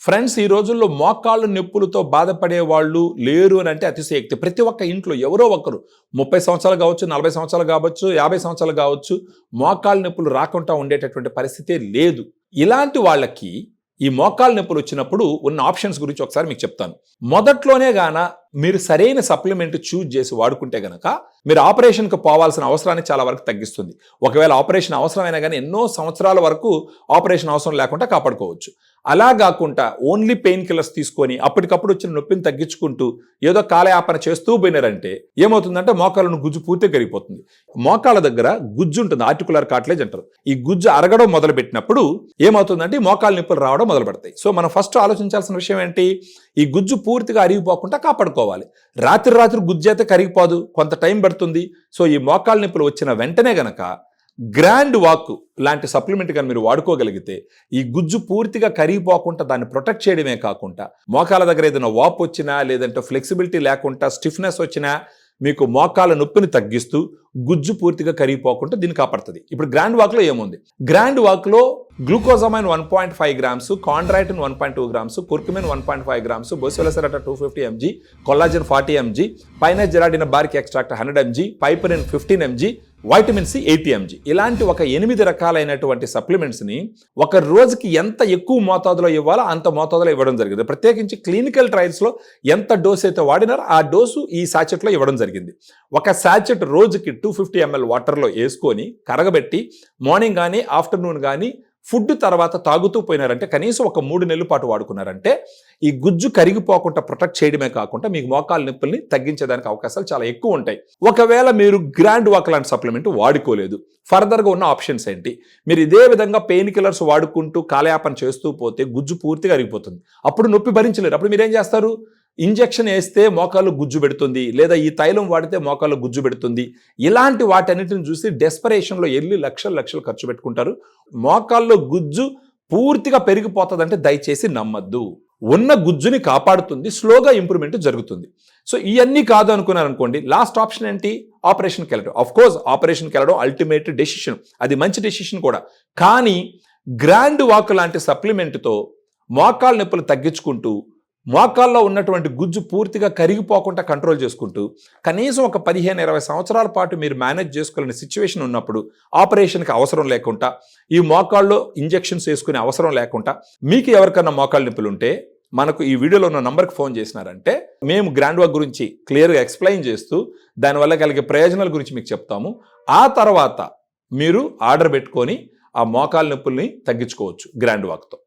Friends, ఈ రోజుల్లో మోకాళ్ళు నొప్పులతో బాధపడే వాళ్ళు లేరు అని అంటే అతిశయోక్తి. ప్రతి ఒక్క ఇంట్లో ఎవరో ఒకరు 30 సంవత్సరాలు కావచ్చు, 40 సంవత్సరాలు కావచ్చు, 50 సంవత్సరాలు కావచ్చు, మోకాళ్ళ నొప్పులు రాకుండా ఉండేటటువంటి పరిస్థితే లేదు. ఇలాంటి వాళ్ళకి ఈ మోకాళ్ళ నొప్పులు వచ్చినప్పుడు ఉన్న ఆప్షన్స్ గురించి ఒకసారి మీకు చెప్తాను. మొదట్లోనే గాన మీరు సరైన సప్లిమెంట్ చూజ్ చేసి వాడుకుంటే గనక మీరు ఆపరేషన్కి పోవాల్సిన అవసరాన్ని చాలా వరకు తగ్గిస్తుంది. ఒకవేళ ఆపరేషన్ అవసరమైనా కానీ ఎన్నో సంవత్సరాల వరకు ఆపరేషన్ అవసరం లేకుండా కాపాడుకోవచ్చు. అలా కాకుండా ఓన్లీ పెయిన్ కిల్లర్స్ తీసుకొని అప్పటికప్పుడు వచ్చిన నొప్పిని తగ్గించుకుంటూ ఏదో కాలయాపన చేస్తూ పోయినారంటే ఏమవుతుందంటే మోకాళ్ళను గుజ్జు పూర్తిగా కరిగిపోతుంది. మోకాళ్ళ దగ్గర గుజ్జు ఉంటుంది, ఆర్టికులర్ కార్టిలేజ్ అంటారు. ఈ గుజ్జు అరగడం మొదలు పెట్టినప్పుడు ఏమవుతుందంటే మోకాళ్ళ నొప్పులు రావడం మొదలు పెడతాయి. సో మనం ఫస్ట్ ఆలోచించాల్సిన విషయం ఏంటి? ఈ గుజ్జు పూర్తిగా అరిగిపోకుండా కాపాడుకోవాలి. రాత్రి గుజ్జు అయితే కరిగిపోదు, కొంత టైం పడుతుంది. సో ఈ మోకాళ్ళ నొప్పులు వచ్చిన వెంటనే గనక గ్రాండ్ వాక్ లాంటి సప్లిమెంట్ కానీ మీరు వాడుకోగలిగితే ఈ గుజ్జు పూర్తిగా కరిగిపోకుండా దాన్ని ప్రొటెక్ట్ చేయడమే కాకుండా మోకాళ్ళ దగ్గర ఏదైనా వాప్ వచ్చినా లేదంటే ఫ్లెక్సిబిలిటీ లేకుండా స్టిఫ్నెస్ వచ్చినా మీకు మోకాళ్ళ నొప్పిని తగ్గిస్తూ గుజ్జు పూర్తిగా కరిగిపోకుండా దీన్ని కాపాడుతుంది. ఇప్పుడు గ్రాండ్ వాక్లో ఏముంది? గ్రాండ్ వాక్లో glucosamine 1.5 grams, chondroitin 1.2 grams, curcumin 1.5 grams, boswellia serrata 250 mg, collagen 40 mg, పైనజెరాడిన బారిక్ ఎక్స్ట్రాక్ట్ 100 mg, పైపరిన్ 15 mg, వైటమిన్ సి 80 mg. ఇలాంటి ఒక 8 రకాలైనటువంటి సప్లిమెంట్స్ని ఒక రోజుకి ఎంత ఎక్కువ మోతాదులో ఇవ్వాలో అంత మోతాదులో ఇవ్వడం జరిగింది. ప్రత్యేకించి క్లినికల్ ట్రయల్స్లో ఎంత డోస్ అయితే వాడినారో ఆ డోసు ఈ సాచెట్లో ఇవ్వడం జరిగింది. ఒక సాచెట్ రోజుకి 250 ml వాటర్లో వేసుకొని కరగబెట్టి మార్నింగ్ కానీ ఆఫ్టర్నూన్ కానీ ఫుడ్ తర్వాత తాగుతూ పోయినారంటే కనీసం ఒక 3 నెలల పాటు వాడుకున్నారంటే ఈ గుజ్జు కరిగిపోకుండా ప్రొటెక్ట్ చేయడమే కాకుండా మీకు మోకాళ్ళ నొప్పుల్ని తగ్గించేదానికి అవకాశాలు చాలా ఎక్కువ ఉంటాయి. ఒకవేళ మీరు గ్రాండ్ వాక్ లాంటి సప్లిమెంట్ వాడుకోలేదు, ఫర్దర్గా ఉన్న ఆప్షన్స్ ఏంటి? మీరు ఇదే విధంగా పెయిన్ కిల్లర్స్ వాడుకుంటూ కాలయాపన చేస్తూ పోతే గుజ్జు పూర్తిగా కరిగిపోతుంది. అప్పుడు నొప్పి భరించలేరు. అప్పుడు మీరేం చేస్తారు? ఇంజెక్షన్ వేస్తే మోకాళ్ళు గుజ్జు పెడుతుంది, లేదా ఈ తైలం వాడితే మోకాళ్ళు గుజ్జు పెడుతుంది. ఇలాంటి వాటన్నిటిని చూసి డెస్పరేషన్లో వెళ్ళి లక్షలు ఖర్చు పెట్టుకుంటారు. మోకాల్లో గుజ్జు పూర్తిగా పెరిగిపోతుందంటే దయచేసి నమ్మద్దు. ఉన్న గుజ్జుని కాపాడుతుంది, స్లోగా ఇంప్రూవ్మెంట్ జరుగుతుంది. సో ఇవన్నీ కాదు అనుకున్నారనుకోండి, లాస్ట్ ఆప్షన్ ఏంటి? ఆపరేషన్కి వెళ్ళడం. ఆఫ్ కోర్స్ ఆపరేషన్కి వెళ్ళడం అల్టిమేట్ డెసిషన్, అది మంచి డెసిషన్ కూడా. కానీ గ్రాండ్ వాక్ లాంటి సప్లిమెంట్తో మోకాళ్ళ నొప్పులు తగ్గించుకుంటూ మోకాల్లో ఉన్నటువంటి గుజ్జు పూర్తిగా కరిగిపోకుండా కంట్రోల్ చేసుకుంటూ కనీసం ఒక 15-20 సంవత్సరాల పాటు మీరు మేనేజ్ చేసుకోలేని సిచ్యువేషన్ ఉన్నప్పుడు ఆపరేషన్కి అవసరం లేకుండా ఈ మోకాల్లో ఇంజెక్షన్స్ వేసుకునే అవసరం లేకుండా మీకు ఎవరికన్నా మోకాళ్ళ నొప్పులు ఉంటే మనకు ఈ వీడియోలో ఉన్న నంబర్కి ఫోన్ చేసినారంటే మేము గ్రాండ్ వాక్ గురించి క్లియర్గా ఎక్స్ప్లెయిన్ చేస్తూ దానివల్ల కలిగే ప్రయోజనాల గురించి మీకు చెప్తాము. ఆ తర్వాత మీరు ఆర్డర్ పెట్టుకొని ఆ మోకాళ్ళ నొప్పుల్ని తగ్గించుకోవచ్చు గ్రాండ్ వాక్తో.